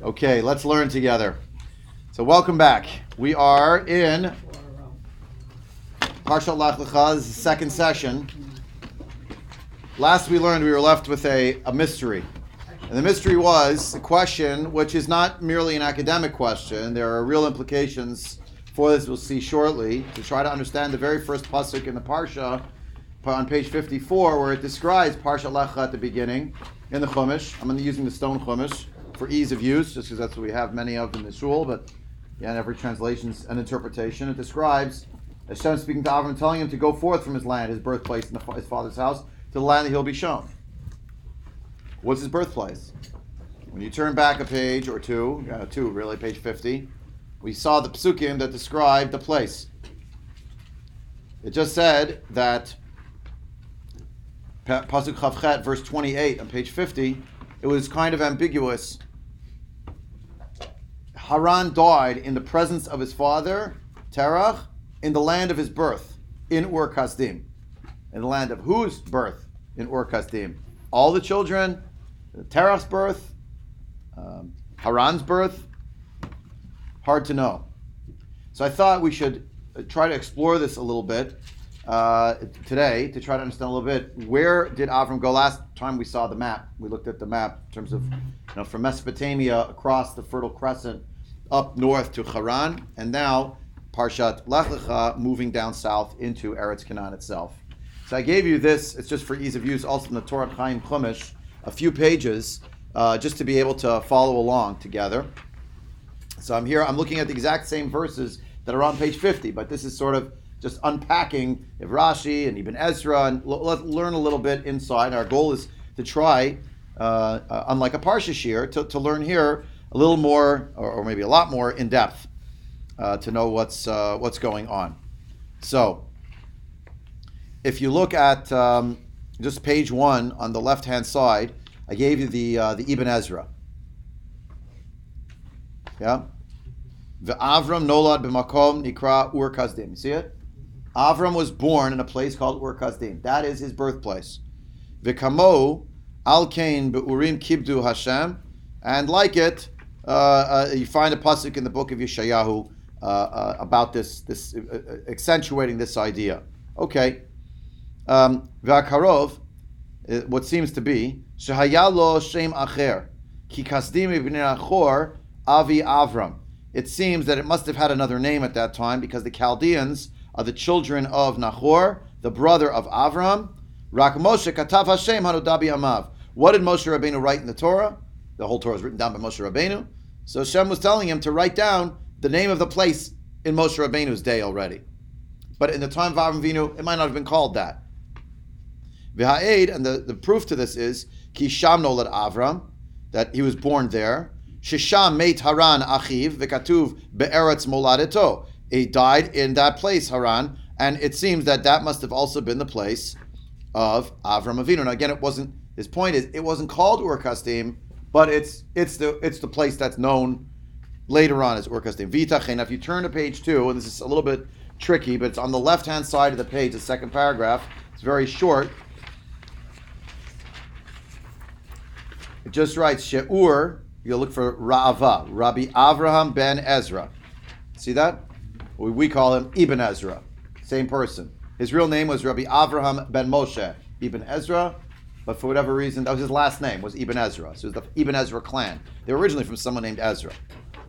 Okay, let's learn together. So welcome back. We are in Parashat Lech Lecha's second session. Last we learned we were left with a mystery. And the mystery was a question which is not merely an academic question. There are real implications for this we'll see shortly to try to understand the very first pasuk in the Parsha on page 54 where it describes Parashat Lecha at the beginning in the Chumash. I'm using the stone Chumash for ease of use just because that's what we have many of in the shul, but yeah, in every translation's an interpretation. It describes Hashem speaking to Avraham, telling him to go forth from his land, his birthplace, and his father's house, to the land that he'll be shown. What's his birthplace? When you turn back a page or two really, page 50, we saw the psukim that describe the place. It just said that Pasuk Chavchet, verse 28 on page 50, it was kind of ambiguous. Haran died in the presence of his father, Terach, in the land of his birth, in Ur Kasdim. In the land of whose birth? In Ur Kasdim. All the children, Terach's birth, Haran's birth, hard to know. So I thought we should try to explore this a little bit today to try to understand a little bit. Where did Avram go? Last time we saw the map, we looked at the map in terms of from Mesopotamia across the Fertile Crescent up north to Haran, and now Parashat Lech Lecha moving down south into Eretz Canaan itself. So I gave you this, it's just for ease of use, also in the Torah Chaim Chumash, a few pages just to be able to follow along together. So I'm looking at the exact same verses that are on page 50, but this is sort of just unpacking Rashi and Ibn Ezra, and let's learn a little bit inside. Our goal is to try, unlike a Parsha Shiur, to learn here a little more, or maybe a lot more in depth, to know what's going on. So, if you look at just page 1 on the left-hand side, I gave you the Ibn Ezra. Yeah, the Avram nolad b'makom nikra Ur Kasdim. You see it? Avram was born in a place called Ur Kasdim. That is his birthplace. V'kamo al kain be'urim kibdu Hashem, and like it, you find a pasuk in the book of Yeshayahu about this accentuating this idea. Okay. V'akarov, what seems to be shehaya lo shem acher ki kasdim ibnei Nachor avi Avram. It seems that it must have had another name at that time because the Chaldeans are the children of Nachor, the brother of Avram. Rak Moshe katav Hashem hanodabi amav. What did Moshe Rabbeinu write in the Torah? The whole Torah is written down by Moshe Rabbeinu. So Hashem was telling him to write down the name of the place in Moshe Rabbeinu's day already. But in the time of Avram Avinu, it might not have been called that. V'ha'ed, and the proof to this is ki sham nolad Avram, that he was born there. Shisham meit Haran achiv v'katuv be'eretz moladeto. He died in that place, Haran, and it seems that must have also been the place of Avram Avinu. Now again, his point is it wasn't called Ur Kasdim, but it's the place that's known later on as Ur Kasdim. V'itachin. Now if you turn to page 2, and this is a little bit tricky, but it's on the left-hand side of the page, the second paragraph. It's very short. It just writes Shiur. You'll look for Ra'ava, Rabbi Avraham ben Ezra. See that? We call him Ibn Ezra. Same person. His real name was Rabbi Avraham ben Moshe Ibn Ezra, but for whatever reason, that was his last name, was Ibn Ezra. So it was the Ibn Ezra clan. They were originally from someone named Ezra.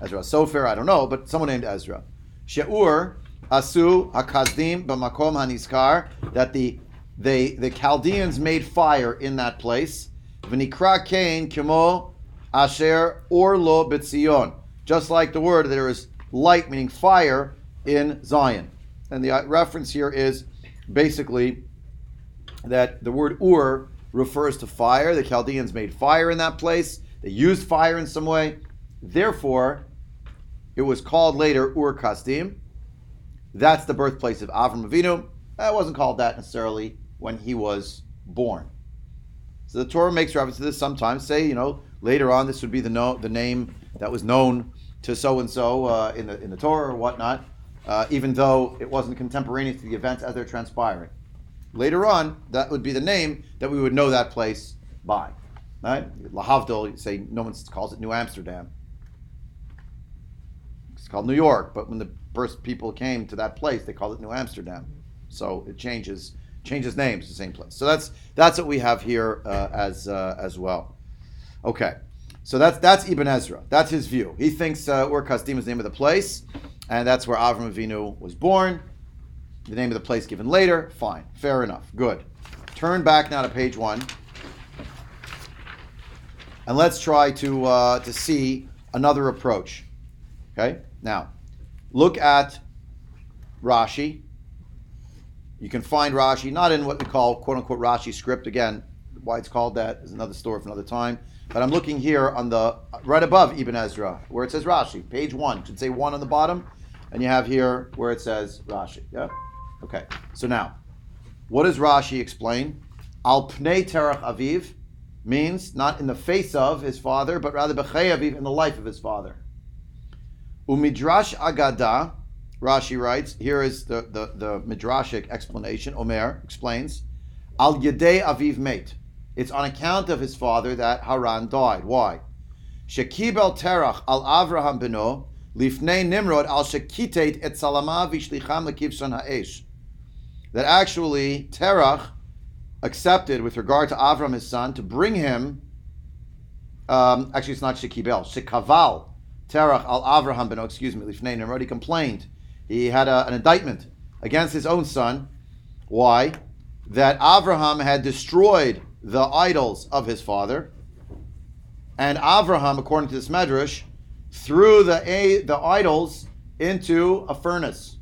Ezra Sofer, I don't know, but someone named Ezra. Shiur asu hakazdim b'makom haniskar, that the Chaldeans made fire in that place. V'nikra kain kimo asher or lo b'tzion, just like the word there is light, meaning fire, in Zion. And the reference here is basically that the word Ur refers to fire. The Chaldeans made fire in that place. They used fire in some way. Therefore, it was called later Ur Kasdim. That's the birthplace of Avram Avinu. It wasn't called that necessarily when he was born. So the Torah makes reference to this sometimes. Say, later on this would be the name that was known to so and so in the Torah or whatnot, even though it wasn't contemporaneous to the events as they're transpiring. Later on, that would be the name that we would know that place by. Right? Lahavdil, you say no one calls it New Amsterdam. It's called New York, but when the first people came to that place, they called it New Amsterdam. So it changes names to the same place. So that's what we have here as well. Okay, so that's Ibn Ezra. That's his view. He thinks Ur Kasdim is the name of the place, and that's where Avraham Avinu was born. The name of the place given later. Fine, fair enough, good. Turn back now to page 1, and let's try to see another approach. Okay, now look at Rashi. You can find Rashi not in what we call quote unquote Rashi script. Again, why it's called that is another story for another time. But I'm looking here on the right above Ibn Ezra where it says Rashi, page 1. It should say 1 on the bottom, and you have here where it says Rashi. Yeah. Okay. So now, what does Rashi explain? Al pnei terach aviv means not in the face of his father, but rather b'chei aviv, in the life of his father. Umidrash agada, Rashi writes, here is the midrashic explanation. Omer explains, al yedei aviv mate. It's on account of his father that Haran died. Why? Shekibel terach al Avraham beno lifnei Nimrod al shekitet et salama vishlicham lekivson ha'esh. That actually Terach accepted with regard to Avram his son to bring him. Actually, it's not shekibel. Shekaval Terach al Avraham beno. Lifnei Nimrod. He complained. He had an indictment against his own son. Why? That Avraham had destroyed the idols of his father, and Avraham, according to this medrash, threw the idols into a furnace.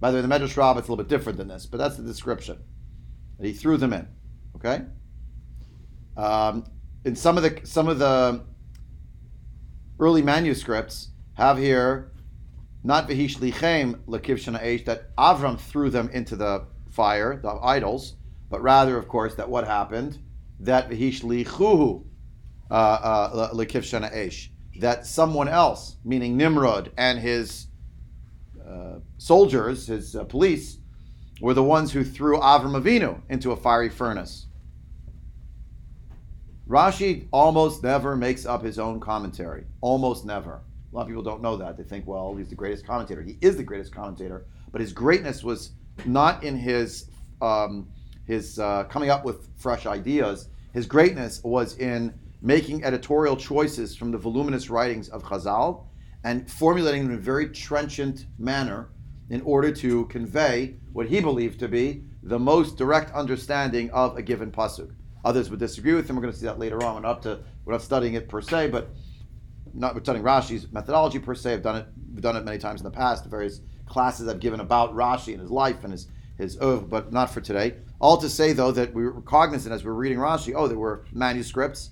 By the way, the medrash rabbah is a little bit different than this, but that's the description. That he threw them in. Okay. In some of the early manuscripts have here not v'hish lichem lekivshana eish, that Avram threw them into the fire, the idols, but rather, of course, that what happened, that v'hish lichuhu lekivshana eish, that someone else, meaning Nimrod and his soldiers, his police, were the ones who threw Avram Avinu into a fiery furnace. Rashi almost never makes up his own commentary. Almost never. A lot of people don't know that. They think, well, he's the greatest commentator. He is the greatest commentator, but his greatness was not in his coming up with fresh ideas. His greatness was in making editorial choices from the voluminous writings of Chazal and formulating them in a very trenchant manner in order to convey what he believed to be the most direct understanding of a given pasuk. Others would disagree with him. We're going to see that later on. We're not studying it per se, but we're studying Rashi's methodology per se. We've done it many times in the past. Various classes I've given about Rashi and his life and his but not for today. All to say, though, that we were cognizant as we were reading Rashi, there were manuscripts.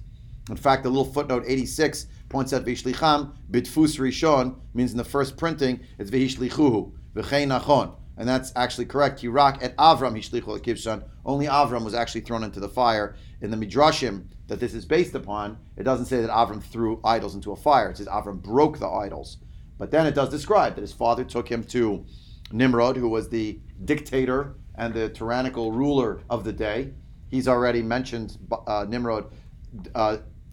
In fact, the little footnote 86 points out Vishlicham, Bitfus Rishon, means in the first printing, it's Vihishlichuhu, V'chei Nachon. And that's actually correct. Hirak et Avram Hishlichu Lekivshan. Only Avram was actually thrown into the fire. In the Midrashim that this is based upon, it doesn't say that Avram threw idols into a fire. It says Avram broke the idols. But then it does describe that his father took him to Nimrod, who was the dictator and the tyrannical ruler of the day. He's already mentioned Nimrod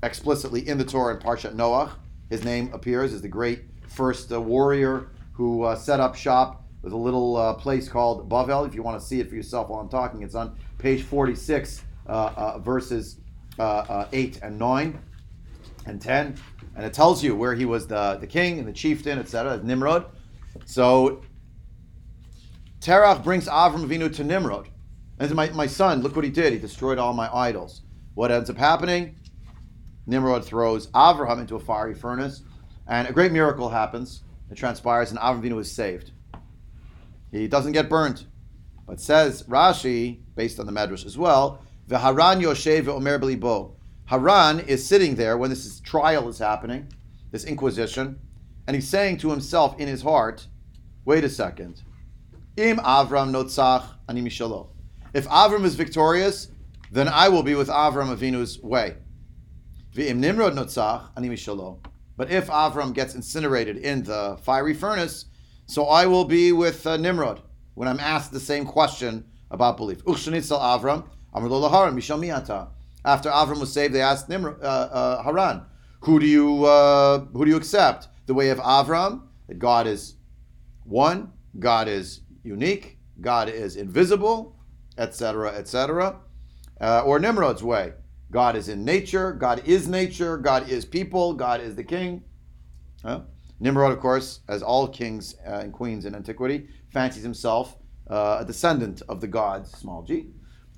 explicitly in the Torah in Parashat Noach. His name appears as the great first warrior who set up shop with a little place called Bavel. If you want to see it for yourself while I'm talking, it's on page 46, verses 8 and 9 and 10. And it tells you where he was the king and the chieftain, etc., Nimrod. So Terach brings Avram Avinu to Nimrod. And says, my son, look what he did. He destroyed all my idols. What ends up happening? Nimrod throws Avraham into a fiery furnace, and a great miracle happens. It transpires, and Avram Avinu is saved. He doesn't get burnt. But says Rashi, based on the Medrash as well, V'haran yoshev ve'omer b'libo. Haran is sitting there when this trial is happening, this inquisition, and he's saying to himself in his heart, wait a second. Im Avram notzach ani mishalo. If Avram is victorious, then I will be with Avram Avinu's way. V'im Nimrod notzach ani mishalo. But if Avram gets incinerated in the fiery furnace, so I will be with Nimrod when I'm asked the same question about belief. Uchshanitzal Avram, Amar lo laharan mishal mi'ata. After Avram was saved, they asked Haran, who do you accept? The way of Avram, that God is one, God is unique, God is invisible, etc., etc. Or Nimrod's way. God is in nature, God is people, God is the king. Nimrod, of course, as all kings and queens in antiquity, fancies himself a descendant of the gods, small g.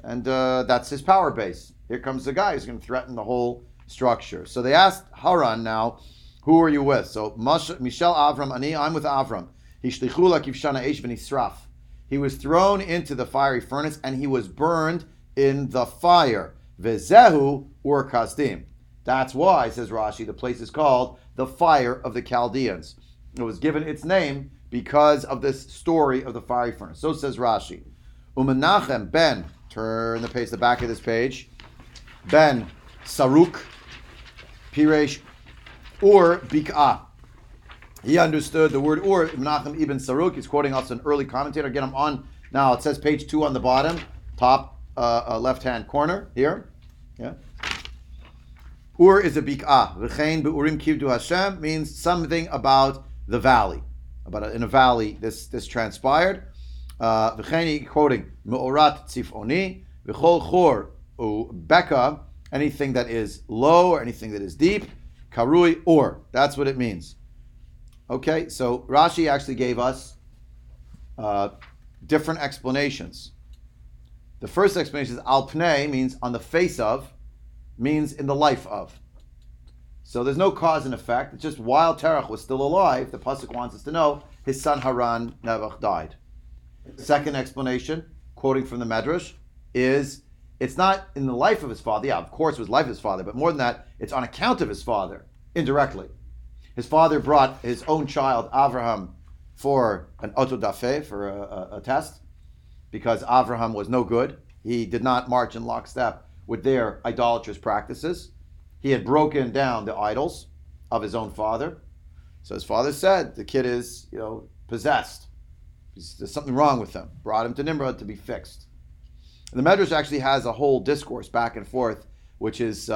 And that's his power base. Here comes the guy who's going to threaten the whole structure. So they asked Haran now, who are you with? So Mishel Avram Ani, I'm with Avram. He was thrown into the fiery furnace and he was burned in the fire. Vezehu ur kasdim. That's why, says Rashi, the place is called the fire of the Chaldeans. It was given its name because of this story of the fiery furnace. So says Rashi. Umenachem ben, turn the page, the back of this page, ben Saruk, Piresh, Ur Bik'ah. He understood the word Ur. Menachem ibn Saruk, he's quoting us an early commentator. Again, I'm on, now it says page 2 on the bottom, top left-hand corner here. Yeah. Ur is a Bik'ah. V'chein be'urim kivdu Hashem means something about the valley. In a valley, this transpired. V'chein, quoting, Me'orat tzifoni, v'chol chor u'beka, anything that is low or anything that is deep, karui Ur. That's what it means. Okay, so Rashi actually gave us different explanations. The first explanation is al pnei, means on the face of, means in the life of. So there's no cause and effect. It's just while Terach was still alive, the pasuk wants us to know his son Haran Nebuch died. Second explanation, quoting from the Medrash, is it's not in the life of his father. Yeah, of course it was life of his father, but more than that, it's on account of his father, indirectly. His father brought his own child, Avraham, for an autodafé, for a test, because Avraham was no good. He did not march in lockstep with their idolatrous practices. He had broken down the idols of his own father. So his father said, the kid is, possessed. There's something wrong with him. Brought him to Nimrod to be fixed. And the Medrash actually has a whole discourse back and forth, which is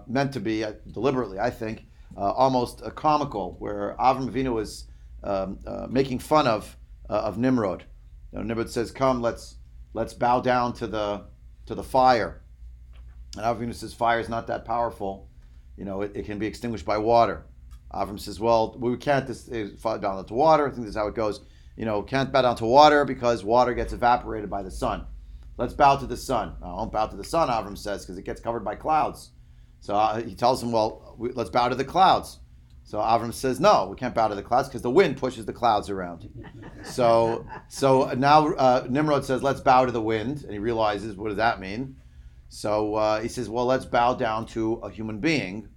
meant to be, deliberately, I think, almost comical, where Avram Avinu was making fun of Nimrod. Nimrod says, "Come, let's bow down to the fire." And Avram says, "Fire is not that powerful. It can be extinguished by water." Avram says, "Well, we can't bow down to water. I think this is how it goes. Can't bow down to water because water gets evaporated by the sun. Let's bow to the sun." "I won't bow to the sun," Avram says, "because it gets covered by clouds." So he tells him, "Well, let's bow to the clouds." So Avram says, "No, we can't bow to the clouds because the wind pushes the clouds around." So now Nimrod says, "Let's bow to the wind," and he realizes, what does that mean? So he says, "Well, let's bow down to a human being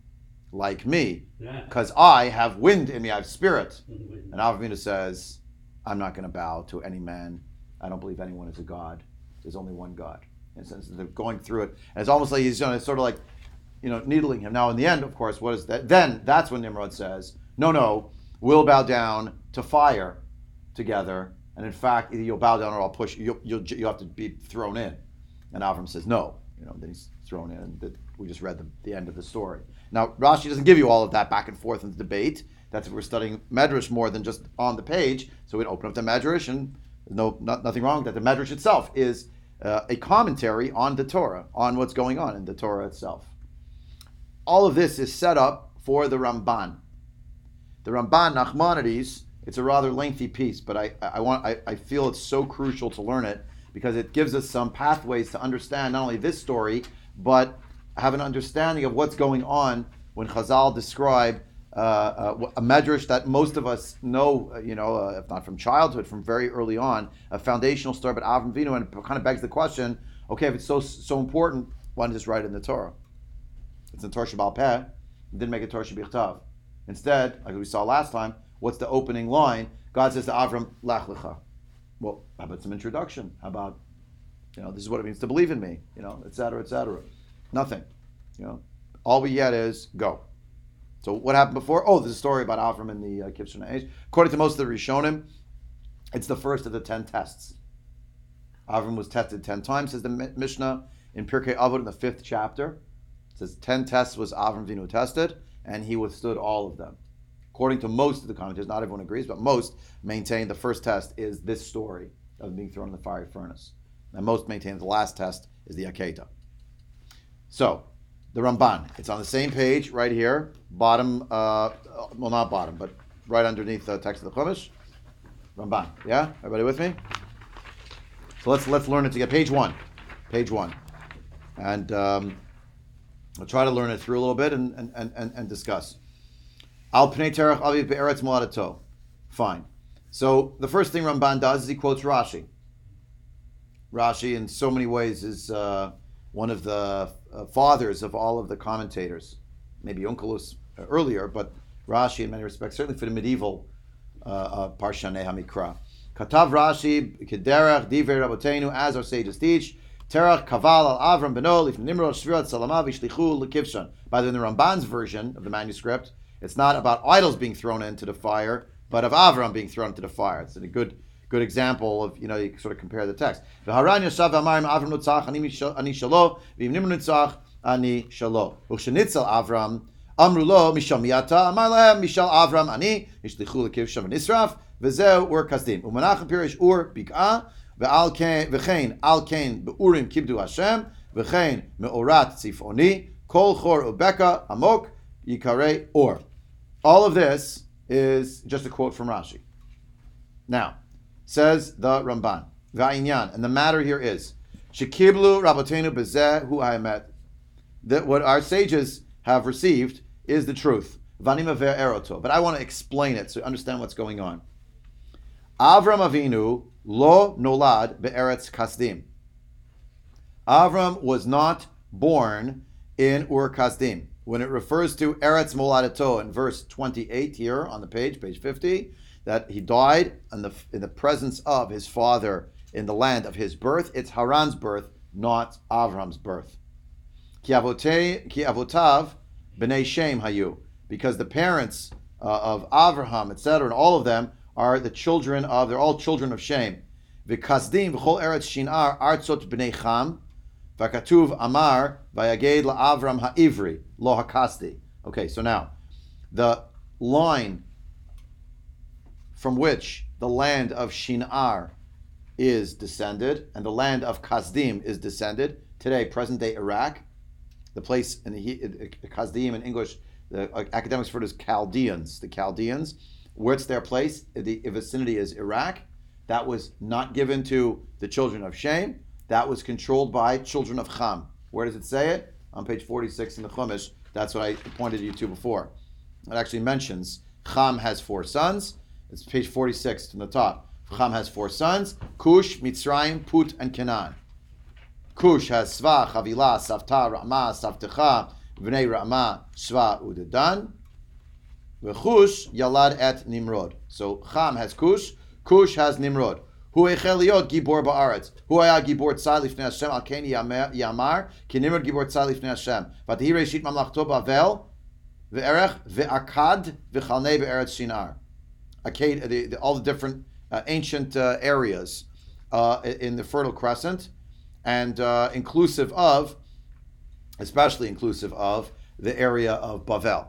like me, because I have wind in me, I have spirit." And Avram says, "I'm not going to bow to any man. I don't believe anyone is a god. There's only one God." In a sense, they're going through it, and it's almost like he's sort of like, needling him. Now, in the end, of course, what is that? Then that's when Nimrod says, "No, we'll bow down to fire together. And in fact, either you'll bow down or I'll push you. You'll have to be thrown in." And Avram says, "No." Then he's thrown in. And we just read the end of the story. Now, Rashi doesn't give you all of that back and forth in the debate. That's if we're studying Medrash more than just on the page. So we'd open up the Medrash, and there's nothing wrong with that. The Medrash itself is a commentary on the Torah, on what's going on in the Torah itself. All of this is set up for the Ramban. The Ramban, Nachmanides, it's a rather lengthy piece, but I feel it's so crucial to learn it because it gives us some pathways to understand not only this story, but have an understanding of what's going on when Chazal describe a medrash that most of us know, if not from childhood, from very early on, a foundational story about Avram Avinu, and it kind of begs the question, okay, if it's so important, why not just write it in the Torah? It's in Torah Sheba'al Peh. Didn't make it Torah Shebichtav. Instead, like we saw last time, what's the opening line? God says to Avram, Lech Lecha. Well, how about some introduction? How about, this is what it means to believe in me, et cetera, et cetera. Nothing. All we get is go. So what happened before? Oh, there's a story about Avram in the Kibshon Age. According to most of the Rishonim, it's the first of the 10 tests. Avram was tested 10 times, says the Mishnah in Pirkei Avot in the 5th chapter. It says 10 tests was Avram Avinu tested, and he withstood all of them. according to most of the commentators, not everyone agrees, but most maintain the first test is this story of being thrown in the fiery furnace. And most maintain the last test is the Akedah. So, the Ramban. It's on the same page right here, bottom, well, not bottom, but right underneath the text of the Chumash. Ramban. Yeah? Everybody with me? So let's learn it together. Page one. And we'll try to learn it through a little bit and discuss. Al pnei terach aviv be'eretz moladato. Fine. So the first thing Ramban does is he quotes Rashi. Rashi, in so many ways, is one of the fathers of all of the commentators. Maybe Onkelos earlier, but Rashi, in many respects, certainly for the medieval Parshanei Hamikra. Katav Rashi, Kederach, Divrei Rabotenu, as our sages teach, Terach Kaval al Avram Beno, Lif Nimrod Shvirat Salamav Ishlichu Lekivshan. By the way, in the Ramban's version of the manuscript, it's not about idols being thrown into the fire, but of Avram being thrown into the fire. It's a good example of, you sort of compare the text. V'haran yashav v'amayim Avram nutzach ani shalo, v'im Nimrod nutzach ani shalo. U'shenitzel Avram, amru lo mishal miyata, amar lehem mishal Avram ani, ishlichu lekivshan v'nisraf, v'zeu ur kasdim. U'manachem pirish ur bik'ah, v'chein al kein be'urim kibdu Hashem, v'chein me'orat tzifoni, kol chor ubeka amok yikarei or. All of this is just a quote from Rashi. Now, says the Ramban, Va'inyan, and the matter here is, Shekiblu Rabotenu Bezeh Hu Ha'emet, that what our sages have received is the truth. V'ani mever eroto. But I want to explain it so you understand what's going on. Avram Avinu lo nolad be'eretz kasdim. Avram was not born in Ur Kasdim. When it refers to Eretz Moladato in verse 28 here on the page 50, that he died in the presence of his father in the land of his birth, it's Haran's birth, not Avram's birth. Ki avotav b'nei Shem hayu, because the parents of Avraham, etc., and all of them are they're all children of Shem. V'kasdim v'chol Eretz Shinar artzot b'nei Cham, v'katuv amar v'yaged la'Avram ha'ivri lo hakasti. Okay, so now the line from which the land of Shinar is descended and the land of Kasdim is descended today, present-day Iraq, the place in the Kasdim in English, the academics refer to as Chaldeans. The Chaldeans, where's their place? The vicinity is Iraq. That was not given to the children of Shem. That was controlled by children of Cham. Where does it say it? On page 46 in the Chumash. That's what I pointed you to before. It actually mentions Cham has 4 sons. It's page 46 from the top. Cham has 4 sons: Cush, Mitzrayim, Put, and Canaan. Cush has Sva, Chavila, Savta, Rama, Savtecha, Vnei Rama, Sva, Udedan. V'Chush Yalad et Nimrod. So Cham has Cush. Cush has Nimrod. Hu echel liot gibor ba'aretz. Hu haya gibor tzai lifnei Hashem al ken yamar ki Nimrod gibor tzai lifnei Hashem. V'tihi reishit mamlachto Bavel ve'erech ve'akad v'chalnei be'eretz Shinar. All the different ancient areas in the Fertile Crescent, and especially inclusive of the area of Bavel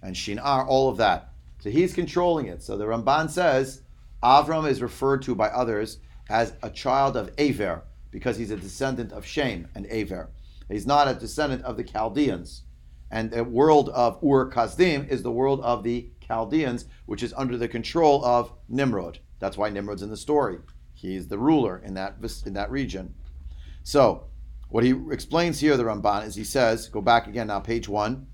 and Shinar, all of that. So he's controlling it. So the Ramban says Avram is referred to by others as a child of Aver because he's a descendant of Shem and Aver. He's not a descendant of the Chaldeans. And the world of Ur Kasdim is the world of the Chaldeans, which is under the control of Nimrod. That's why Nimrod's in the story. He's the ruler in that region. So, what he explains here, the Ramban, is he says, go back again now, page 1.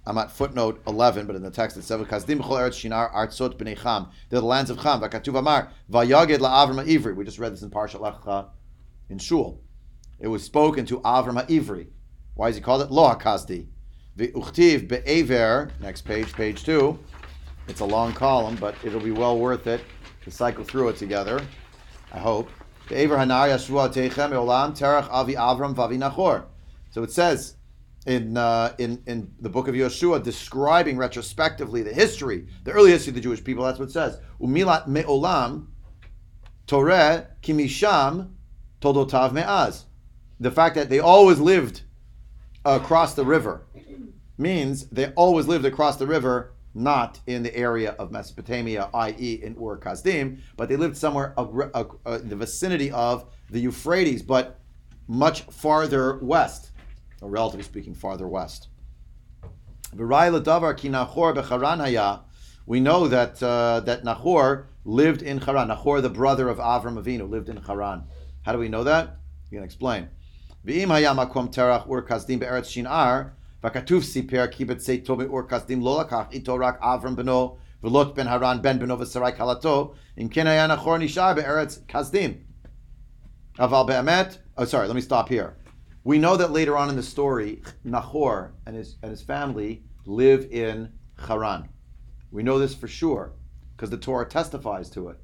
I'm at footnote 11, but in the text it says, "Kasdim b'chol eretz Shinar artzot b'nei Cham." They're the lands of Cham. V'katuv amar vayaged la'Avram ha'ivri. We just read this in Parashat Lech Lecha in Shul. It was spoken to Avram ha'ivri. Why is he called it Lo HaKasdi? V'uchtiv be'aver. Next page, page 2. It's a long column, but it'll be well worth it to cycle through it together. I hope. Be'aver hanar yashvu teichem eolam terach avi Avram vavi Nachor. So it says in the book of Yeshua, describing retrospectively the history, the early history of the Jewish people. That's what it says. Umilat me'olam toreh kimisham todotav me'az. The fact that they always lived across the river means they always lived across the river not in the area of Mesopotamia, i.e. in Ur Kasdim, but they lived somewhere in the vicinity of the Euphrates, but much farther west, or relatively speaking, farther west. We know that that Nahor lived in Haran. Nahor, the brother of Avraham Avinu, lived in Haran. How do we know that? You can explain. V'im haya makom terach ur kasdim be'eretz shinar, v'katuv siper kibet seito be'ur kasdim lo lakach ito rak Avram beno v'lot ben Haran ben beno v'sarai kalato im ken haya Nahor nishar be'eretz kasdim. Aval be'emet. Oh, sorry. Let me stop here. We know that later on in the story, Nahor and his family live in Haran. We know this for sure because the Torah testifies to it.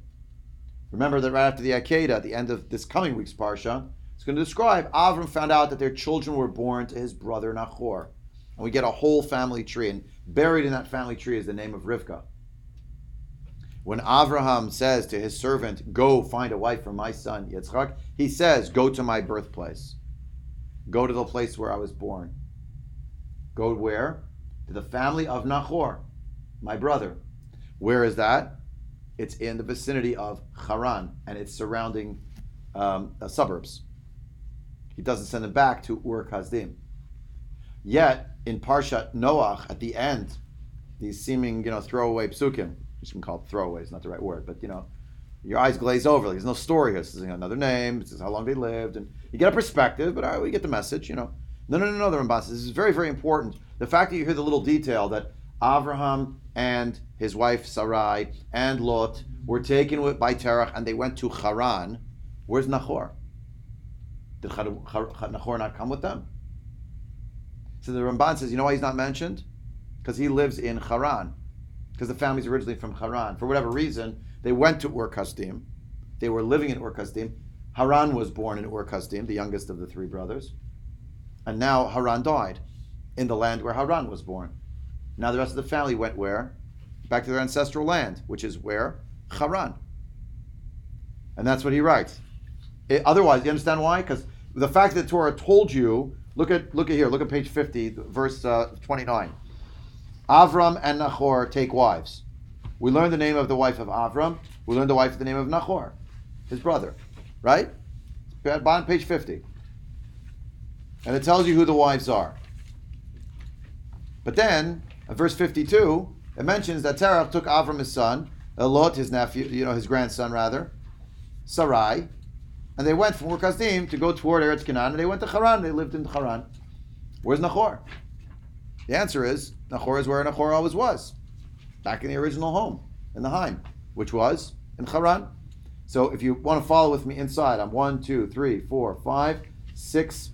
Remember that right after the Akedah, at the end of this coming week's Parsha, it's going to describe Avram found out that their children were born to his brother Nahor. And we get a whole family tree, and buried in that family tree is the name of Rivka. When Avraham says to his servant, go find a wife for my son Yitzchak, he says, go to my birthplace. Go to the place where I was born. Go where? To the family of Nahor, my brother. Where is that? It's in the vicinity of Haran and its surrounding suburbs. He doesn't send them back to Ur Kasdim. Yet, in Parshat Noach, at the end, these seeming, throwaway psukim, you can call it throwaways, not the right word, but, your eyes glaze over. There's no story here. This is another name. This is how long they lived. And you get a perspective, but we get the message, No, the Ramban says, this is very, very important. The fact that you hear the little detail that Avraham and his wife Sarai and Lot were taken by Terach and they went to Haran. Where's Nahor? Did Nahor not come with them? So the Ramban says, you know why he's not mentioned? Because he lives in Haran. Because the family's originally from Haran. For whatever reason, they went to Ur Kasdim. They were living in Ur Kasdim. Haran was born in Ur Kasdim, the youngest of the three brothers. And now Haran died in the land where Haran was born. Now the rest of the family went where? Back to their ancestral land, which is where? Haran. And that's what he writes. Otherwise, you understand why? Because the fact that the Torah told you, look at here, look at page 50, verse 29. Avram and Nahor take wives. We learn the name of the wife of Avram. We learn the name of Nahor, his brother. Right? Bottom page 50. And it tells you who the wives are. But then, at verse 52, it mentions that Terach took Avram his son, Lot his nephew, his grandson rather, Sarai, and they went from Ur Kasdim to go toward Eretz Canaan, and they went to Haran. They lived in Haran. Where's Nahor? The answer is, Nahor is where Nahor always was, back in the original home, in the Haim, which was in Haran. So if you want to follow with me inside, I'm 1, 2, 3, 4, 5, 6,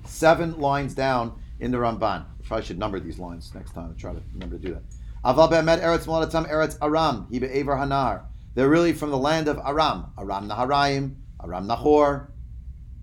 7 lines down in the Ramban. I probably should number these lines next time. Try to remember to do that. Aval be'emet eretz moladatam eretz Aram, hi be'ever hanar. They're really from the land of Aram. Aram Naharaim, Aram Nahor.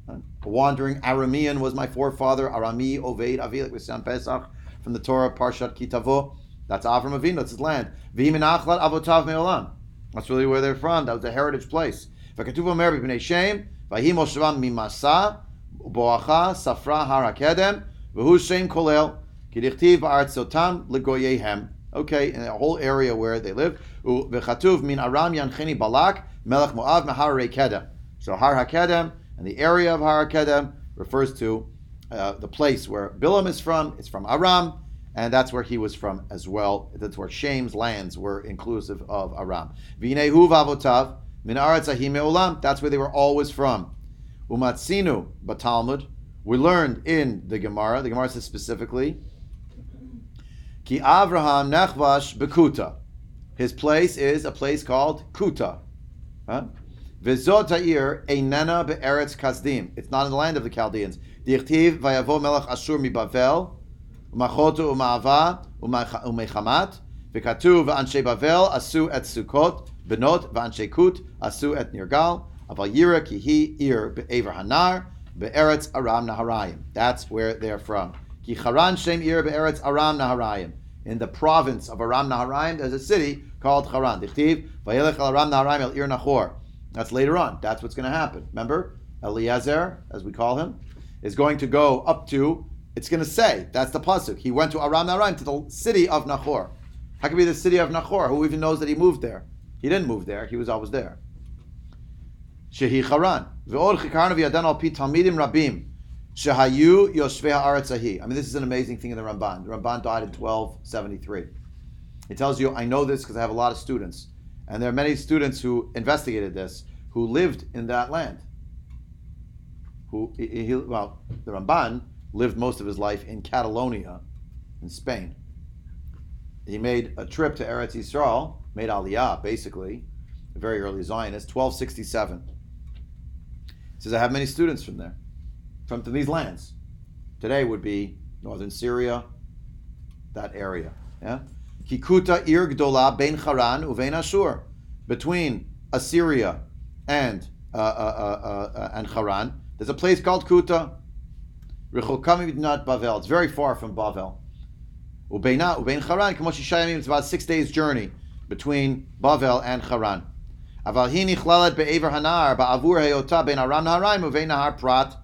A wandering Aramean was my forefather. Arami, Oved, Avi, like we say on Pesach, from the Torah, Parshat Kitavo. That's Avram Avinu, that's his land. V'himin achlat avotav me'olam. That's really where they're from. That was a heritage place. V'katuv omer b'bnei Shem, v'hi moshavam mimasa, boacha, safra har hakedem, v'hu Shem kolel, kidichtiv ba'artzotam legoyehem. Okay, in a whole area where they live. V'chatuv min Aram yancheni Balak, melech Moav meharei kedem. So Har HaKedem, and the area of Har HaKedem refers to the place where Bilam is from. It's from Aram, and that's where he was from as well. That's where Shem's lands were inclusive of Aram. V'nehu v'avotav min aretz ahim me'olam. That's where they were always from. Umatzinu b'Talmud. We learned in the Gemara says specifically, Ki Avraham nechvash bekuta. His place is a place called Kuta. V'zot ha'ir einena be'eretz kasdim. It's not in the land of the Chaldeans. Dichtiv vayavo melech Ashur mi Bavel, u'machotu u'ma'ava u'mechamat, v'katuv v'anshe Bavel asu et Sukkot, benot v'anshe Kut asu et Nirgal, aval yira ki hi ir be'ever hanar, be'eretz Aram Naharayim. That's where they're from. Ki Haran Shem ir be'eretz Aram Naharayim. In the province of Aram Naharayim, there's a city called Haran. Dichtiv vayelech al Aram Naharayim el ir Nahor. That's later on. That's what's going to happen. Remember, Eliezer, as we call him, is going to go up to, it's going to say, that's the pasuk. He went to Aram Naharayim, to the city of Nahor. How could it be the city of Nachor? Who even knows that he moved there? He didn't move there. He was always there. Shehi Haran. Ve'od chikarnu v'yadan al pi talmidim rabim shehayu yoshvei haaretz ahi. I mean, this is an amazing thing in the Ramban. The Ramban died in 1273. It tells you, I know this because I have a lot of students. And there are many students who investigated this, who lived in that land. The Ramban lived most of his life in Catalonia, in Spain. He made a trip to Eretz Yisrael, made Aliyah, basically, a very early Zionist, 1267. He says, I have many students from there, from these lands. Today would be northern Syria, that area. Yeah? Kikuta ir gdola bein Haran uvein Ashur. Between Assyria and Haran, there's a place called Kuta. Rechokam midnat Bavel. It's very far from Bavel. Ubein Haran, Kamosh Shayamim. It's about 6 days' journey between Bavel and Haran. Aval hi nichlalet be'ever hanar ba'avur heyota bein Aram Naharaim uvein Nahar Prat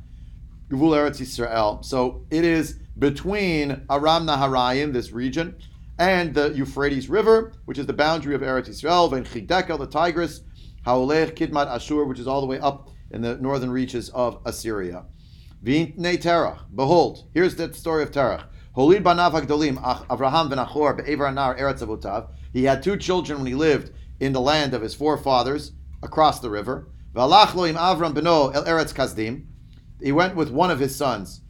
Gvul Eretz Yisrael. So it is between Aram Naharaim, this region, and the Euphrates River, which is the boundary of Eretz Yisrael, Vein Chidekel, the Tigris, Haolech Kidmat Ashur, which is all the way up in the northern reaches of Assyria. V'nei Terach, behold, here's the story of Terach. Holid banav hagdolim, Avraham v'Nachor be'ever anar Eretz Avotav. He had 2 children when he lived in the land of his forefathers across the river. V'alach lo im Avram beno el Eretz Kasdim. He went with one of his sons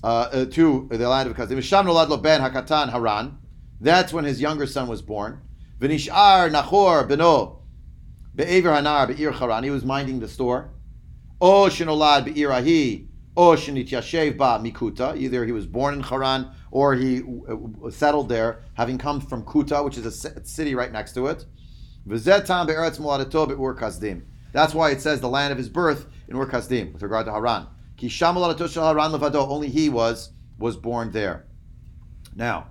to the land of Kasdim. V'sham nolad lo ben hakatan Haran. That's when his younger son was born. V'nishar Nachor beno be'ever hanar be'ir Haran. He was minding the store. O shenolad be'ir ahi. O shenityashev ba mikuta. Either he was born in Haran or he settled there, having come from Kuta, which is a city right next to it. V'zetam be'eretz moladato be'ur Kasdim. That's why it says the land of his birth in Ur Kasdim with regard to Haran. Ki sham moladato shel Haran levado. Only he was born there. Now,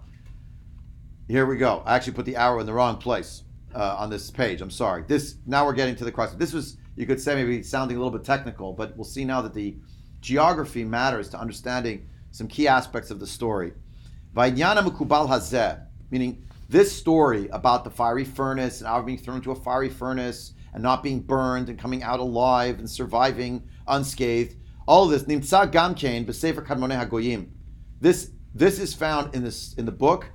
here we go. I actually put the arrow in the wrong place on this page. I'm sorry. Now we're getting to the crux. This was, you could say, maybe sounding a little bit technical, but we'll see now that the geography matters to understanding some key aspects of the story. Va'nyana mekubal hazeh, meaning this story about the fiery furnace and Avram being thrown into a fiery furnace and not being burned and coming out alive and surviving unscathed. All of this nimtza gamkein b'sefer kadmonei hagoyim. This is found in the book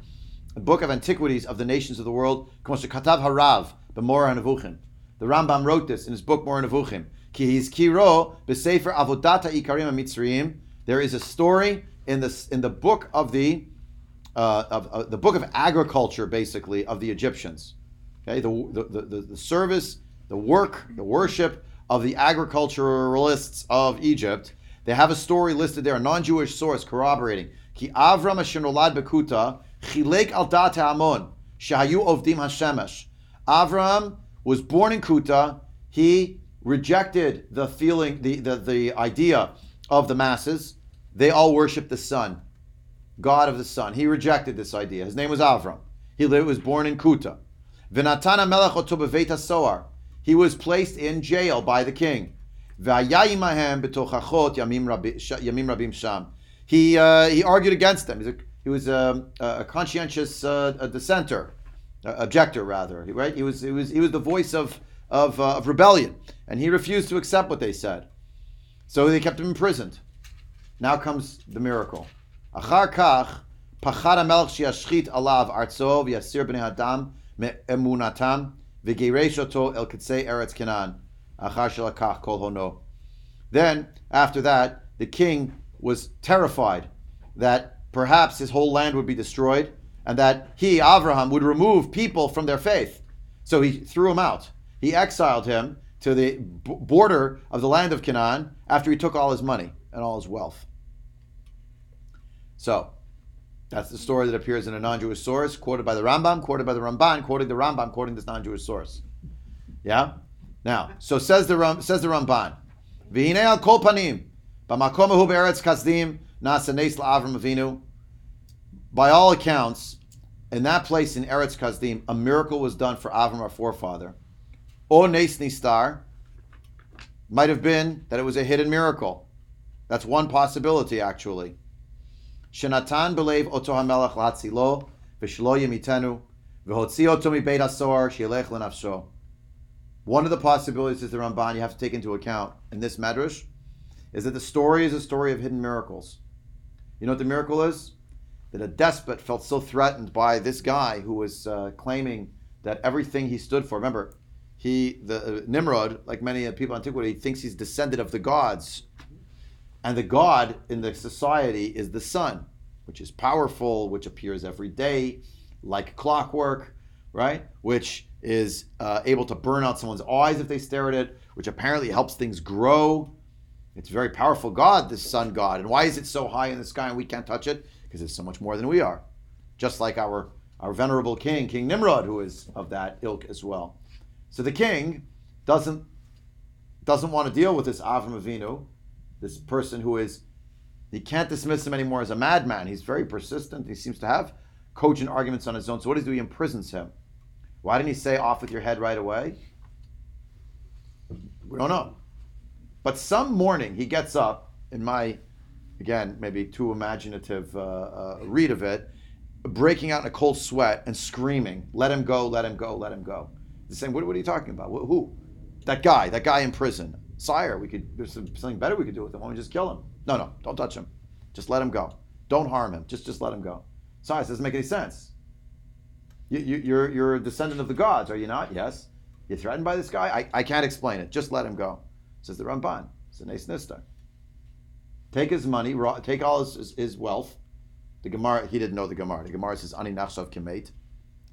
of antiquities of the nations of the world. Katav harav b'mora nevuchim. The Rambam wrote this in his book Mora Nevuchim. Ki hizkiro b'sefer avodat ha'ikarim ha'mitzrayim. There is a story in the book of the book of agriculture, basically, of the Egyptians. Okay, the service, the work, the worship of the agriculturalists of Egypt. They have a story listed there, a non-Jewish source corroborating. Ki Avram asher nolad bekuta chilek al dat ha'amon shahayu ovdim hashemesh. Avram was born in Kuta. He rejected the feeling, the idea of the masses. They all worshiped the sun, God of the sun. He rejected this idea. His name was Avram. He was born in Kuta. V'natana melech oto b'veit hasoar. He was placed in jail by the king. V'hayayimahem b'tochachot yamim rabim sham. He argued against them. He was a conscientious dissenter, objector rather. Right? He was the voice of rebellion, and he refused to accept what they said. So they kept him imprisoned. Now comes the miracle. Achar kach pachad hamelech sheyashchit alav artzo v'yasir bnei adam me'emunatam v'geiresh oto el kitzei eretz Canaan achar shelakach kol hono. Then after that, the king was terrified that perhaps his whole land would be destroyed and that he, Avraham, would remove people from their faith. So he threw him out. He exiled him to the border of the land of Canaan after he took all his money and all his wealth. So, that's the story that appears in a non-Jewish source, quoted by the Rambam, quoted by the Ramban, quoting the Rambam, quoting this non-Jewish source. Yeah? Now, so says the Ramban, V'hinei al kol panim, b'makom ahu be'eretz kasdim, nasa nes la'avram avinu. By all accounts, in that place in Eretz Kasdim, a miracle was done for Avram, our forefather. O nes nistar, might have been that it was a hidden miracle. That's one possibility, actually. Shenatan belev oto hamelech latzilo v'shlo yemitenu V'hotzio to mi beit hasor sheyelech lenafsho. One of the possibilities is the Ramban you have to take into account in this medrash is that the story is a story of hidden miracles. You know what the miracle is? That a despot felt so threatened by this guy who was claiming that everything he stood for. Remember, Nimrod, like many people in antiquity, thinks he's descendant of the gods. And the god in the society is the sun, which is powerful, which appears every day, like clockwork, right? Which is able to burn out someone's eyes if they stare at it, which apparently helps things grow. It's a very powerful god, this sun god. And why is it so high in the sky and we can't touch it? Because it's so much more than we are. Just like our venerable king, King Nimrod, who is of that ilk as well. So the king doesn't want to deal with this Avraham Avinu, this person he can't dismiss him anymore as a madman. He's very persistent. He seems to have cogent arguments on his own. So what does he do? He imprisons him. Why didn't he say off with your head right away? We don't know. But some morning he gets up, in my, again, maybe too imaginative read of it, breaking out in a cold sweat and screaming, let him go, let him go, let him go. He's saying, what are you talking about? Who? That guy in prison. Sire, there's something better we could do with him. Why don't we just kill him? No, don't touch him. Just let him go. Don't harm him. Just let him go. Sire, this doesn't make any sense. You're a descendant of the gods, are you not? Yes. You're threatened by this guy? I can't explain it. Just let him go. Says the Ramban. It's a nice nista. Take his money, take all his wealth. The Gemara, he didn't know the Gemara. The Gemara says, Ani nachshav kemet.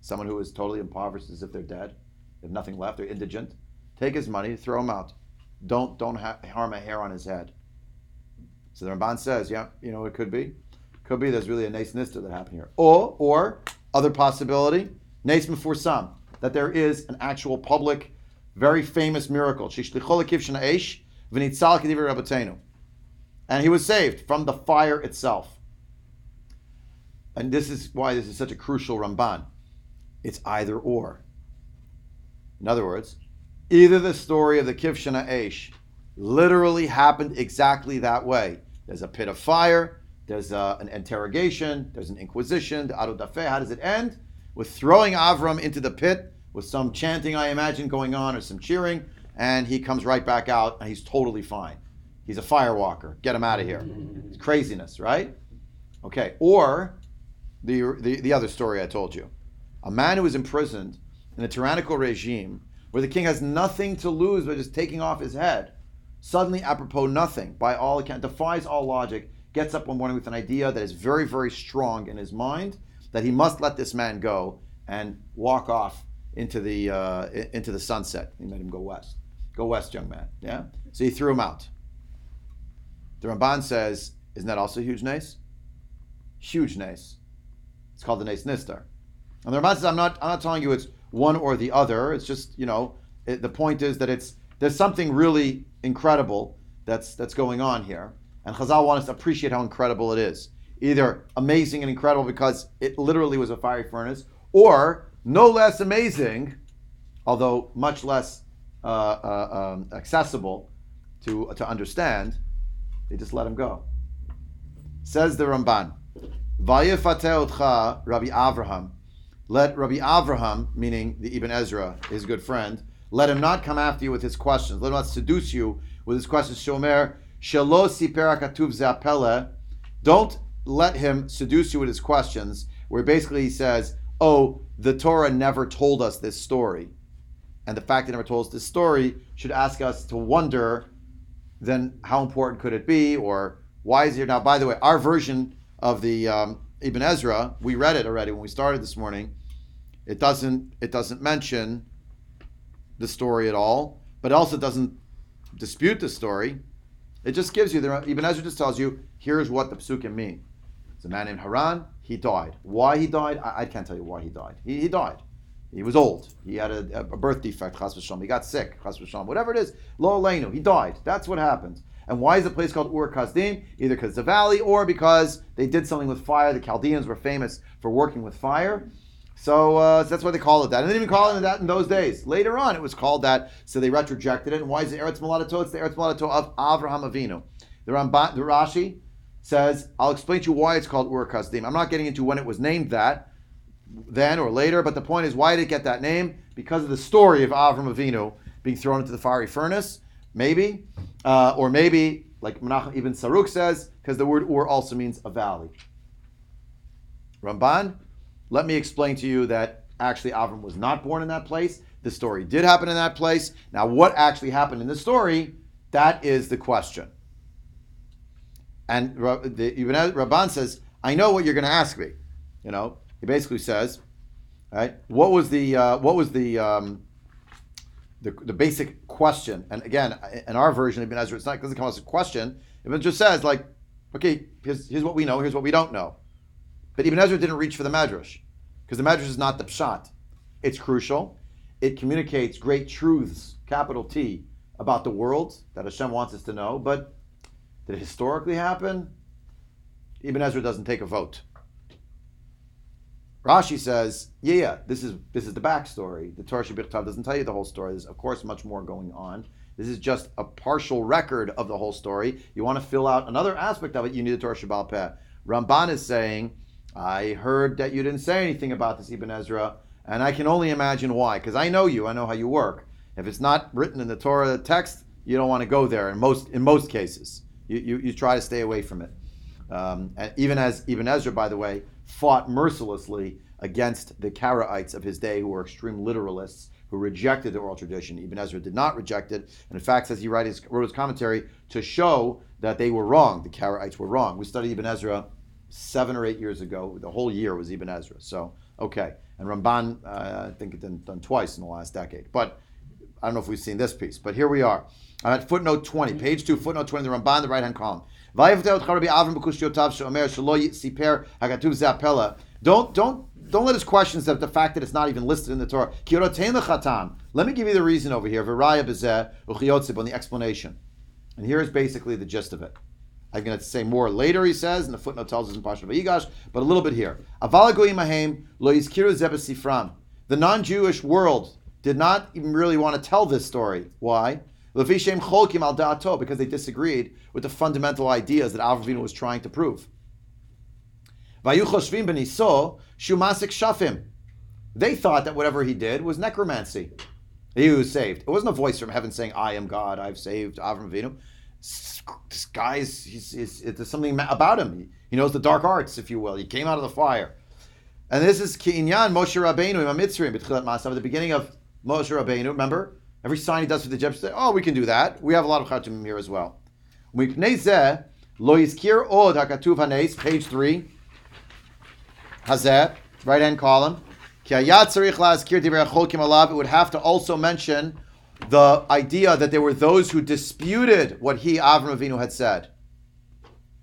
Someone who is totally impoverished as if they're dead. They have nothing left. They're indigent. Take his money, throw him out. Don't harm a hair on his head. So the Ramban says, yeah, you know, it could be. Could be there's really a nice nista that happened here. Or other possibility, neis mefursam, that there is an actual public, very famous miracle. And he was saved from the fire itself. And this is why this is such a crucial Ramban. It's either or. In other words, either the story of the Kivshan Ha'esh literally happened exactly that way. There's a pit of fire, there's an interrogation, there's an inquisition, the Ado Dafeh. How does it end? With throwing Avram into the pit, with some chanting, I imagine, going on, or some cheering, and he comes right back out, and he's totally fine. He's a firewalker. Get him out of here. It's craziness, right? Okay. Or the other story I told you. A man who is imprisoned in a tyrannical regime where the king has nothing to lose by just taking off his head, suddenly, apropos nothing, by all account, defies all logic, gets up one morning with an idea that is very, very strong in his mind, that he must let this man go and walk off into the sunset. He made him go west. Go west, young man. Yeah? So he threw him out. The Ramban says, isn't that also huge nace? Huge nace. It's called the nace nistar. And the Ramban says, I'm not telling you it's one or the other. It's just, the point is that there's something really incredible that's going on here. And Chazal want us to appreciate how incredible it is. Either amazing and incredible because it literally was a fiery furnace, or no less amazing, although much less accessible to understand, they just let him go. Says the Ramban, Vayifate otcha Rabbi Avraham. Let Rabbi Avraham, meaning the Ibn Ezra, his good friend, let him not come after you with his questions. Let him not seduce you with his questions. Shomer shelo siper hakatuv ze'apele. Don't let him seduce you with his questions, where basically he says, oh, the Torah never told us this story. And the fact that it never told us this story should ask us to wonder, then how important could it be, or why is it here? Now, by the way, our version of the Ibn Ezra, we read it already when we started this morning. It doesn't mention the story at all, but it also doesn't dispute the story. It just gives you, Ibn Ezra just tells you, here's what the psukim mean. It's a man named Haran, he died. Why he died? I can't tell you why he died. He died. He was old. He had a birth defect, chas v'shalom. He got sick, chas v'shalom. Whatever it is, lo aleinu, he died. That's what happened. And why is the place called Ur Kasdim? Either because it's a valley or because they did something with fire. The Chaldeans were famous for working with fire. So that's why they call it that. And they didn't even call it that in those days. Later on, it was called that, so they retrojected it. And why is it Eretz Moladato? It's the Eretz Moladato of Avraham Avinu. The Rashi says, I'll explain to you why it's called Ur Kasdim. I'm not getting into when it was named that. then or later, but the point is, why did it get that name? Because of the story of Avraham Avinu being thrown into the fiery furnace, maybe, or maybe, like Menachem Ibn Saruk says, because the word Ur also means a valley. Ramban, let me explain to you that actually Avram was not born in that place. The story did happen in that place. Now, what actually happened in the story, that is the question. And Ramban says, I know what you're going to ask me. You know, he basically says, right, what was the basic question? And again, in our version of Ibn Ezra, it doesn't come as a question. It just says, like, okay, here's what we know, here's what we don't know. But Ibn Ezra didn't reach for the Medrash, because the Medrash is not the Pshat. It's crucial. It communicates great truths, capital T, about the world that Hashem wants us to know. But did it historically happen? Ibn Ezra doesn't take a vote. Rashi says, this is the backstory. The Torah Shebirtav doesn't tell you the whole story. There's, of course, much more going on. This is just a partial record of the whole story. You want to fill out another aspect of it, you need the Torah Shebaal Peh. Ramban is saying, I heard that you didn't say anything about this, Ibn Ezra, and I can only imagine why, because I know you, I know how you work. If it's not written in the Torah text, you don't want to go there in most cases. You try to stay away from it. And even as Ibn Ezra, by the way, fought mercilessly against the Karaites of his day, who were extreme literalists, who rejected the oral tradition. Ibn Ezra did not reject it, and in fact, says he wrote his commentary to show that they were wrong. The Karaites were wrong. We studied Ibn Ezra 7 or 8 years ago. The whole year was Ibn Ezra. So, okay. And Ramban, I think it's done twice in the last decade. But I don't know if we've seen this piece. But here we are. I'm at footnote 20, page 2, footnote 20, the Ramban, the right-hand column. Don't let his questions of the fact that it's not even listed in the Torah. Let me give you the reason over here. On the explanation. And here's basically the gist of it. I'm going to say more later, he says, and the footnote tells us in Parashat Vayigash, but a little bit here. The non-Jewish world did not even really want to tell this story. Why? Because they disagreed with the fundamental ideas that Avraham was trying to prove. They thought that whatever he did was necromancy. He was saved. It wasn't a voice from heaven saying, I am God, I've saved Avraham Avinu. This guy's, there's something about him. He knows the dark arts, if you will. He came out of the fire. And this is Ki'inyan Moshe Rabbeinu Imam Mitzrayim B'tchilat Ma'asav, at the beginning of Moshe Rabbeinu. Remember? Every sign he does for the Egyptians, we can do that. We have a lot of Chatumim here as well. Page 3. Hazeh, right-hand column. It would have to also mention the idea that there were those who disputed what Avraham Avinu had said.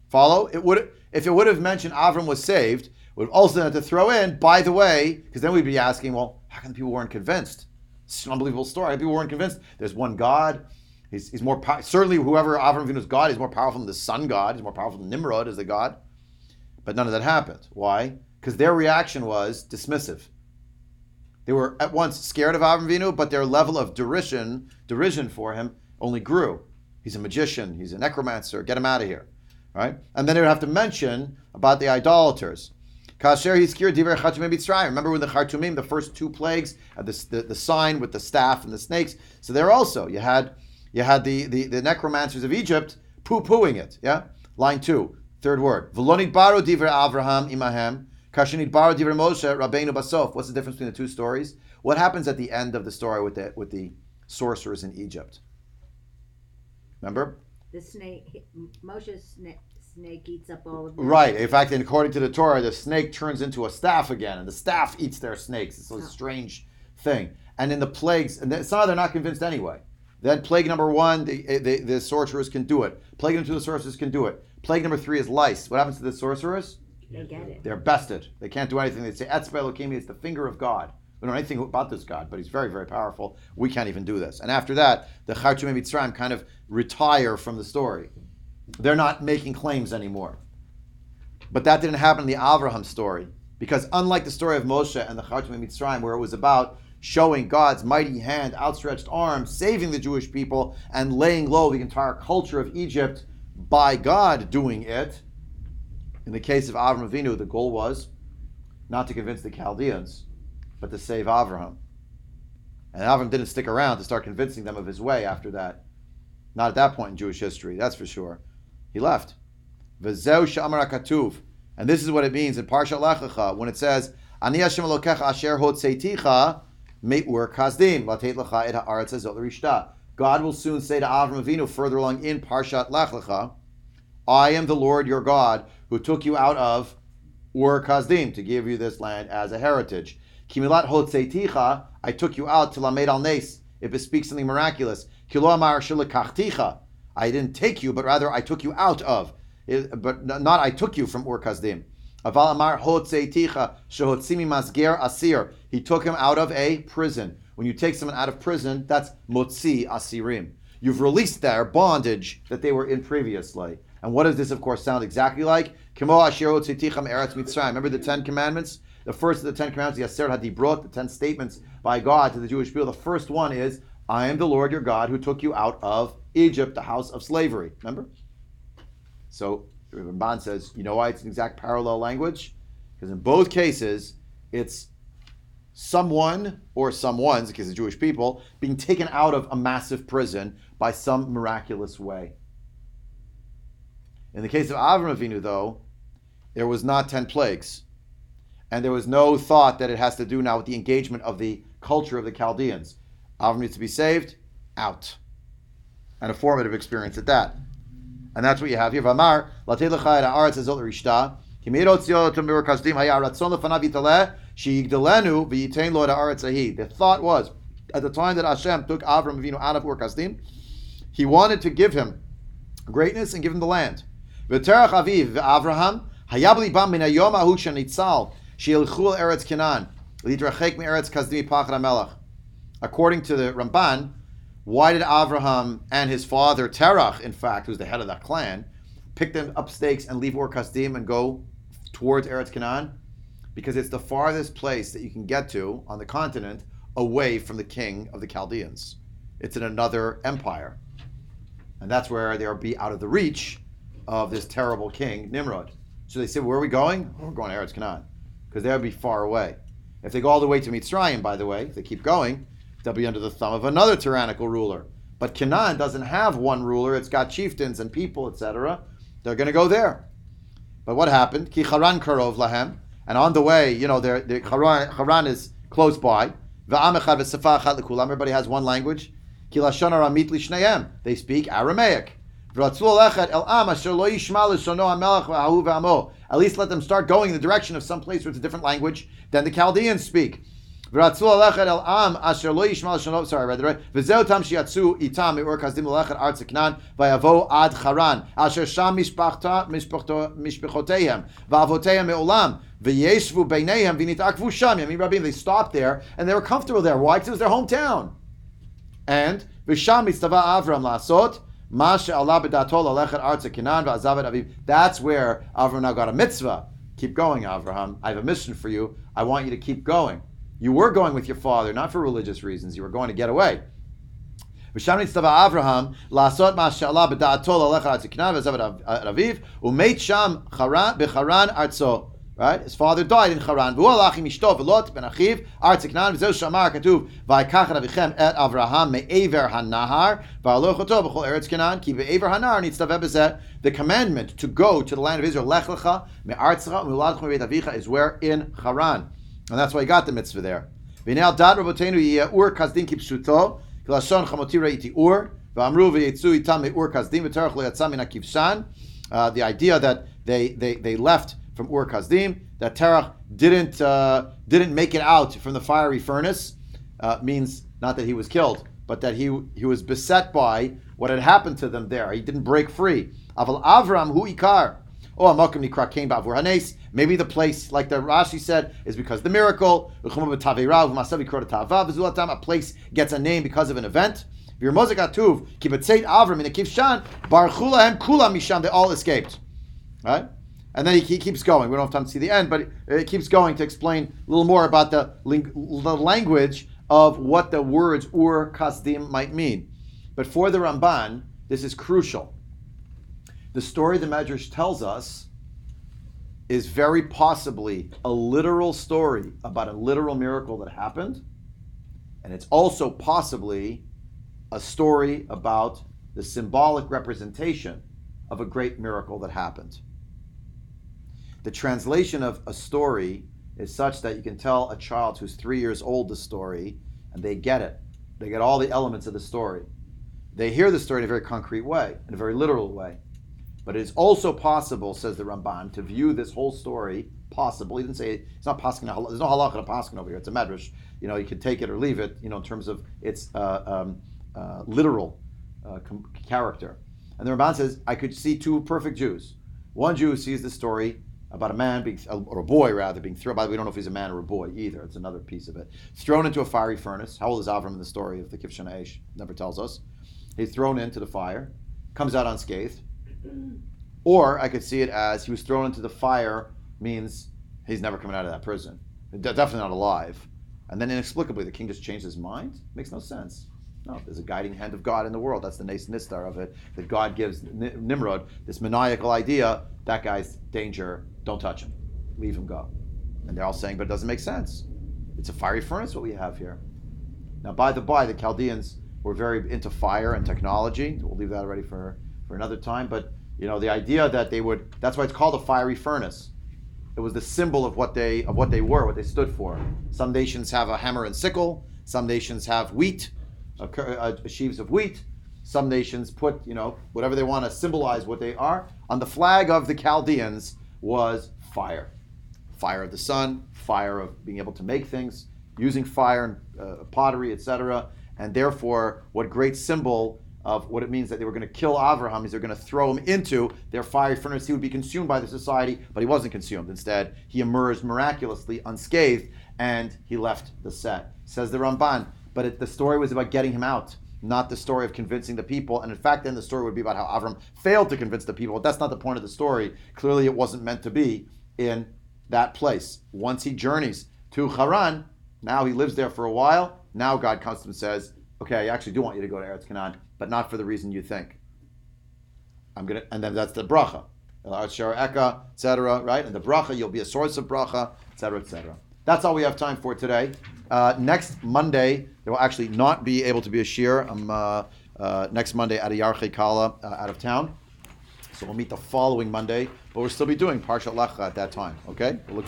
Follow? If it would have mentioned Avram was saved, it would also have to throw in, by the way, because then we'd be asking, well, how come people weren't convinced? It's an unbelievable story. People weren't convinced. There's one God. He's more certainly whoever Avraham Avinu's God is more powerful than the sun God. He's more powerful than Nimrod as the God. But none of that happened. Why? Because their reaction was dismissive. They were at once scared of Avraham Avinu, but their level of derision for him only grew. He's a magician. He's a necromancer. Get him out of here, right? And then they would have to mention about the idolaters. Remember when the Chartumim, the first 2 plagues, the sign with the staff and the snakes. So there also you had the necromancers of Egypt poo-pooing it. Yeah, line 2, third word. V'lo nidbaru divrei Avraham imahem. What's the difference between the 2 stories? What happens at the end of the story with the sorcerers in Egypt? Remember? The snake, Moshe's snake eats up all of them. Right. In fact, according to the Torah, the snake turns into a staff again, and the staff eats their snakes. It's a strange thing. And in the plagues, and somehow they're not convinced anyway. Then plague number 1, the sorcerers can do it. Plague number 2, the sorcerers can do it. Plague number 3 is lice. What happens to the sorcerers? They get it. They're bested. They can't do anything. They say, Etzbe Elokim is the finger of God. We don't know anything about this God, but he's very, very powerful. We can't even do this. And after that, the Chartumim Mitzrayim kind of retire from the story. They're not making claims anymore. But that didn't happen in the Avraham story. Because unlike the story of Moshe and the Chartumim Mitzrayim, where it was about showing God's mighty hand, outstretched arm, saving the Jewish people, and laying low the entire culture of Egypt by God doing it, in the case of Avraham Avinu, the goal was not to convince the Chaldeans, but to save Avraham. And Avraham didn't stick around to start convincing them of his way after that. Not at that point in Jewish history, that's for sure. He left. V'zeu she'amar HaKatuv. And this is what it means in Parashat Lech Lecha when it says, Ani Hashem Elokecha asher hotzeiticha me'ur kasdim latet lecha et ha'aretz hazot l'rishta. God will soon say to Avraham Avinu further along in Parashat Lech Lecha, I am the Lord your God who took you out of Ur Kasdim to give you this land as a heritage. Kimilat hotzeiticha, I took you out to lamed al nes, if it speaks something miraculous. Kilo amar shelekachticha, I didn't take you, but rather I took you out of. But not I took you from Ur Kasdim. Aval amar hotzeiticha shehotzimi masger asir. He took him out of a prison. When you take someone out of prison, that's motzi asirim. You've released their bondage that they were in previously. And what does this, of course, sound exactly like? Remember the 10 Commandments? The first of the 10 Commandments, the Aser HaDibrot, the 10 statements by God to the Jewish people. The first one is, I am the Lord your God who took you out of Egypt, the house of slavery. Remember? So, Ramban says, you know why it's an exact parallel language? Because in both cases, it's someone or someone's, because of Jewish people, being taken out of a massive prison by some miraculous way. In the case of Avraham Avinu, though, there was not 10 plagues. And there was no thought that it has to do now with the engagement of the culture of the Chaldeans. Avraham needs to be saved, out. And a formative experience at that. And that's what you have here. V'amar, latei lecha et ha'aretz hazot l'rishta, ki me'ir otzio to me'ur kasdim haya ratzon lefanav yitaleh, she'yigdalenu v'yitein lo et ha'aretz hahi. The thought was, at the time that Hashem took Avraham Avinu out of Ur Kasdim, he wanted to give him greatness and give him the land. V'terach aviv v'Avraham, hayab libam min hayom hahu shenitzal, she'ilchu eretz Canaan, lidrachek me'eretz kasdim pachad hamelach. According to the Ramban, why did Avraham and his father Terach, in fact, who's the head of that clan, pick them up stakes and leave Ur Kasdim and go towards Eretz Canaan? Because it's the farthest place that you can get to on the continent away from the king of the Chaldeans. It's in another empire. And that's where they'll be out of the reach of this terrible king, Nimrod. So they said, where are we going? Oh, we're going to Eretz Canaan. Because they'll be far away. If they go all the way to Mitzrayim, by the way, if they keep going, they'll be under the thumb of another tyrannical ruler. But Canaan doesn't have one ruler. It's got chieftains and people, etc. They're going to go there. But what happened? Ki Haran karov lahem. And on the way, Haran is close by. Everybody has one language. Ki lashon aramit lishneim. They speak Aramaic. At least let them start going in the direction of some place where it's a different language than the Chaldeans speak. Sorry, I read that right. They stopped there and they were comfortable there. Why? Because it was their hometown. And that's where Avraham now got a mitzvah. Keep going, Avraham. I have a mission for you. I want you to keep going. You were going with your father, not for religious reasons. You were going to get away. Avraham, right? His father died in Haran. The commandment to go to the land of Israel, Lech Lecha, is where? In Haran. And that's why he got the mitzvah there. The idea that they left from Ur Kasdim, that Terach didn't make it out from the fiery furnace, means not that he was killed, but that he was beset by what had happened to them there. He didn't break free. Aval Avram hu ikar. Oh, Amakim Nikra came ba'avur hanes. Maybe the place, like the Rashi said, is because of the miracle. A place gets a name because of an event. They all escaped. Right? And then he keeps going. We don't have time to see the end, but it keeps going to explain a little more about the language of what the words Ur Kasdim might mean. But for the Ramban, this is crucial. The story the Medrash tells us is very possibly a literal story about a literal miracle that happened, and it's also possibly a story about the symbolic representation of a great miracle that happened. The translation of a story is such that you can tell a child who's 3 years old the story, and they get it. They get all the elements of the story. They hear the story in a very concrete way, in a very literal way. But it is also possible, says the Ramban, to view this whole story possible. He didn't say it's not paskin. There's no halacha to paskin over here. It's a medrash. You can take it or leave it. In terms of its literal character. And the Ramban says, I could see two perfect Jews. One Jew sees the story about a man or a boy rather, being thrown. By the way, we don't know if he's a man or a boy either. It's another piece of it. Thrown into a fiery furnace. How old is Avraham in the story of the Kivshan Aish? Never tells us. He's thrown into the fire, comes out unscathed. Or I could see it as he was thrown into the fire means he's never coming out of that prison. Definitely not alive. And then inexplicably the king just changed his mind? Makes no sense. No, there's a guiding hand of God in the world. That's the Nes Nistar of it. That God gives Nimrod this maniacal idea, that guy's danger, don't touch him. Leave him go. And they're all saying, but it doesn't make sense. It's a fiery furnace what we have here. Now, by the by, the Chaldeans were very into fire and technology. We'll leave that already for another time. But, the idea that that's why it's called a fiery furnace. It was the symbol of what they were, what they stood for. Some nations have a hammer and sickle. Some nations have wheat, sheaves of wheat. Some nations put, whatever they want to symbolize what they are. On the flag of the Chaldeans was fire. Fire of the sun, fire of being able to make things, using fire and pottery, etc. And therefore, what great symbol of what it means that they were going to kill Avraham is they're going to throw him into their fiery furnace. He would be consumed by the society, but he wasn't consumed. Instead, he emerged miraculously unscathed, and he left the set. Says the Ramban, but the story was about getting him out, not the story of convincing the people. And in fact, then the story would be about how Avraham failed to convince the people. But that's not the point of the story. Clearly, it wasn't meant to be in that place. Once he journeys to Haran, now he lives there for a while. Now God comes to him and says, okay, I actually do want you to go to Eretz Canaan, but not for the reason you think. And then that's the bracha, etc., right? And the bracha, you'll be a source of bracha, etc., etc. That's all we have time for today. Next Monday, there will actually not be able to be a shiur. I'm next Monday at a Yarchei Kala out of town. So we'll meet the following Monday, but we'll still be doing Parashat Lech Lecha at that time, okay? We'll look